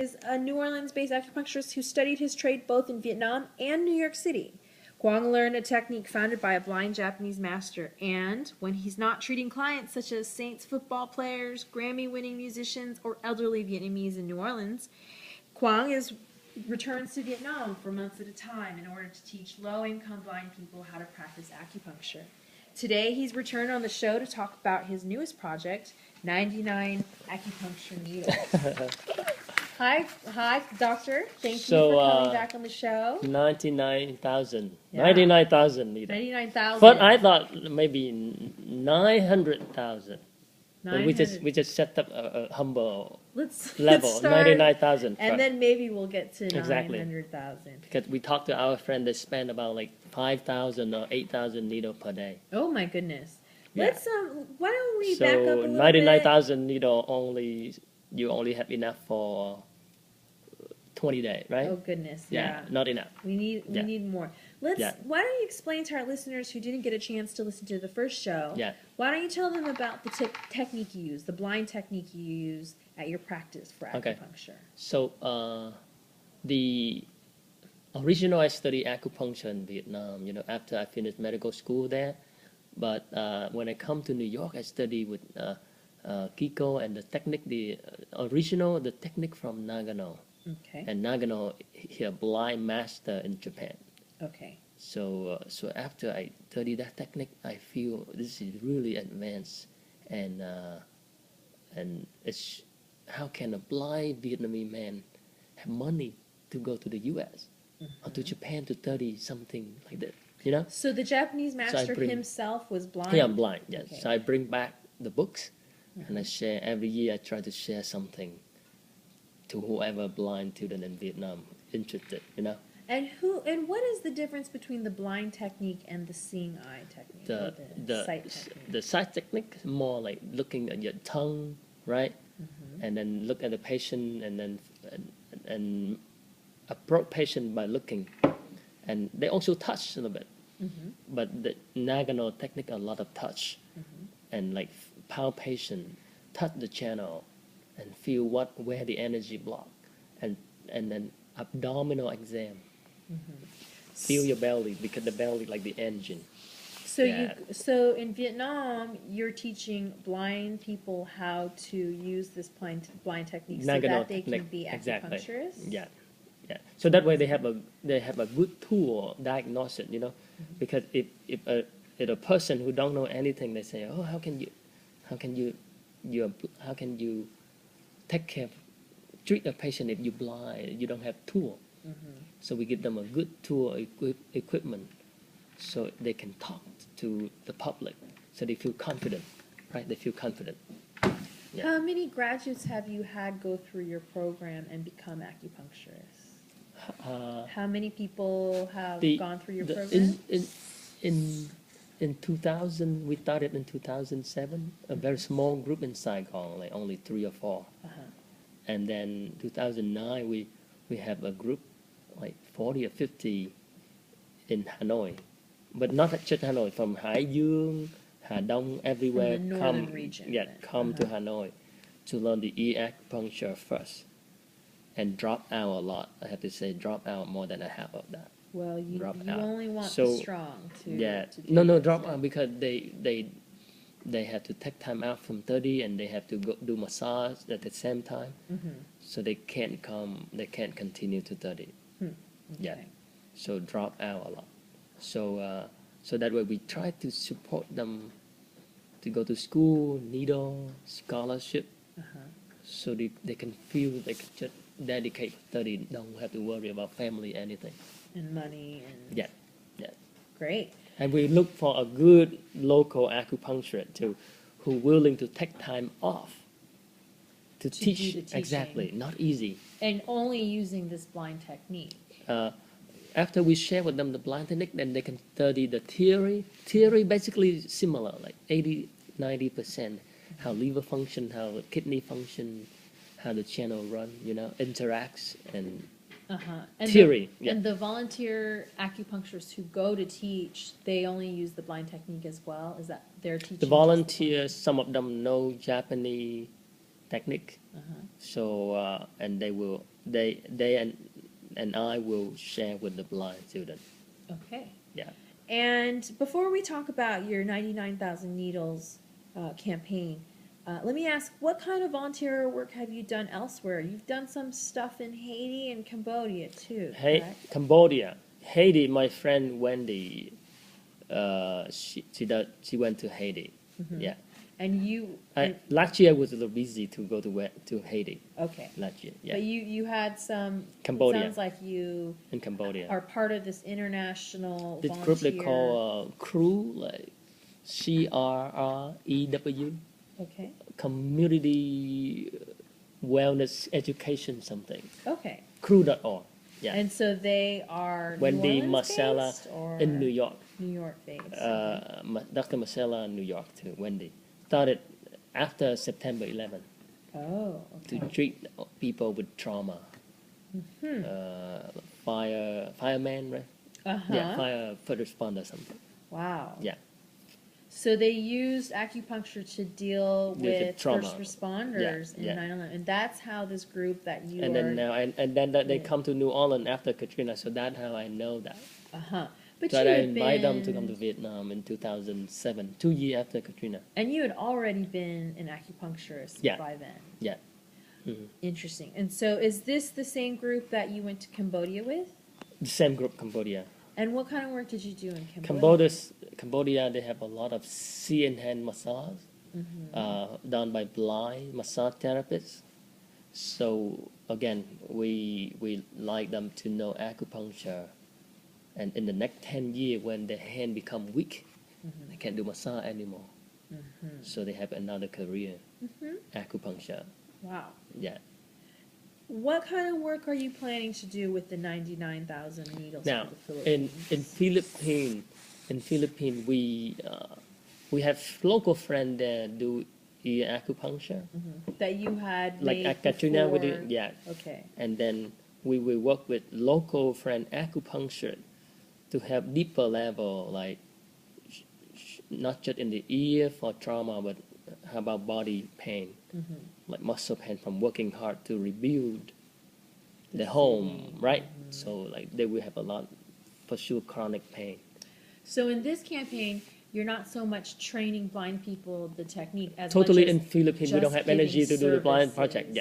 is a New Orleans-based acupuncturist who studied his trade both in Vietnam and New York City. Kwong learned a technique founded by a blind Japanese master, and when he's not treating clients such as Saints football players, Grammy-winning musicians, or elderly Vietnamese in New Orleans, Kwong returns to Vietnam for months at a time in order to teach low-income blind people how to practice acupuncture. Today, he's returned on the show to talk about his newest project, 99 acupuncture needles. Hi, doctor. Thank you for coming back on the show. 99,000. Yeah. 99,000 needles. 99,000. But I thought maybe 900,000. But we just set up a humble level, 99,000. And then maybe we'll get to 900,000. Because we talked to our friend, they spend about like 5,000 or 8,000 needles per day. Oh my goodness. Yeah. Let's why don't we back up a little 99,000 needle you only have enough for 20 days, right? Oh goodness, yeah. Not enough. We need more. Why don't you explain to our listeners who didn't get a chance to listen to the first show? Yeah. Why don't you tell them about the technique you use, the blind technique you use at your practice for acupuncture? Okay. So the original I studied acupuncture in Vietnam, after I finished medical school there. But when I come to New York, I study with Kiko and the technique, the technique from Nagano. Okay. And Nagano, he a blind master in Japan. Okay. So after I study that technique, I feel this is really advanced, and it's how can a blind Vietnamese man have money to go to the U.S. or to Japan to study something like that? So the Japanese master himself was blind? Yeah, I'm blind, yes. Okay. So I bring back the books, and I share every year. I try to share something to whoever blind student in Vietnam interested, And what is the difference between the blind technique and the seeing eye technique? The sight technique? The sight technique is more like looking at your tongue, right? And then look at the patient, and then and approach patient by looking, and they also touch a little bit. But the Nagano technique, a lot of touch, and like palpation, touch the channel, and feel where the energy block, and then abdominal exam. Feel your belly, because the belly like the engine. So in Vietnam, you're teaching blind people how to use this blind technique so that they can be acupuncturists. Yeah. So that way they have a good tool diagnosis, because if a person who don't know anything, they say, oh, how can you treat a patient if you're blind, you don't have tool. So we give them a good tool equipment so they can talk to the public, so they feel confident, right? They feel confident. Yeah. How many graduates have you had go through your program and become acupuncturists? How many people have gone through your program? In 2000, we started in 2007, a very small group in Saigon, like only 3 or 4. And then 2009, we have a group like 40 or 50 in Hanoi, but not just Hanoi, from Hải Dương, Hà Đông, everywhere. From the northern region. Yeah, come to Hanoi to learn the acupuncture first, and drop out a lot. I have to say, drop out more than a half of that. Well, you only want the strong to drop out because they have to take time out from study, and they have to go do massage at the same time, so they can't continue to study. Yeah, so drop out a lot. So that way we try to support them to go to school, needle, scholarship, so they can feel they can just dedicate study, don't have to worry about family, anything. And money and... Yeah. Great. And we look for a good local acupuncturist who willing to take time off to teach. Exactly, not easy. And only using this blind technique. After we share with them the blind technique, then they can study the theory. Theory basically similar, like 80-90%. How liver function, how kidney function, how the channel run, interacts, and theory. And the volunteer acupuncturists who go to teach, they only use the blind technique as well? Is that their teaching? The volunteers, some of them know Japanese, technique. Uh-huh. So and they and I will share with the blind student. Okay. Yeah. And before we talk about your 99,000 Needles campaign, let me ask, what kind of volunteer work have you done elsewhere? You've done some stuff in Haiti and Cambodia too, correct? Cambodia, Haiti. My friend Wendy, she went to Haiti. Mhm. Yeah. And you, Last year I was a little busy to go to Haiti. okay. Last year, yeah. But you had some, Cambodia. it sounds like you In Cambodia. are part of this international This volunteer. group they call CREW, like CRREW, Okay. Community Wellness Education something. Okay. CREW.org. Yeah. And so they are Wendy New Orleans Marcella based or in New York. New York based. Dr. Marcella in New York too. Wendy started after September 11 Oh, to okay. treat people with trauma. Hmm. Fireman, right? Uh-huh. Yeah, fire first responder something. Wow. Yeah. So they used acupuncture to deal With the with trauma. first responders in Yeah. 9/11, and that's how this group that you And are. then now, and then that they Yeah. come to New Orleans after Katrina, so that's how I know that. Uh-huh. But So you I had invite them to been, come to Vietnam in 2007, 2 years after Katrina. and you had already been an acupuncturist Yeah. by then. Yeah. Mhm. Interesting. And so is this the same group that you went to Cambodia with? The same group, Cambodia. And what kind of work did you do in Cambodia? Cambodia, they have a lot of sea and hand massage done by blind massage therapists. So again, we like them to know acupuncture, and in the next 10 years, when their hand become weak, they can't do massage anymore. So they have another career, acupuncture. Wow. Yeah. What kind of work are you planning to do with the 99,000 needles Now, for the Philippines? in Philippines, we have local friend that do ear acupuncture, That you had like made at Katrina we before. do, yeah. Okay. And then we will work with local friend acupuncture to have deeper level, like not just in the ear for trauma, but how about body pain, like muscle pain from working hard to rebuild the home, right? So like they will have a lot for sure chronic pain. So in this campaign, you're not so much training blind people the technique as Totally much as in Philippines, we don't just have energy giving to do the blind project services. yet.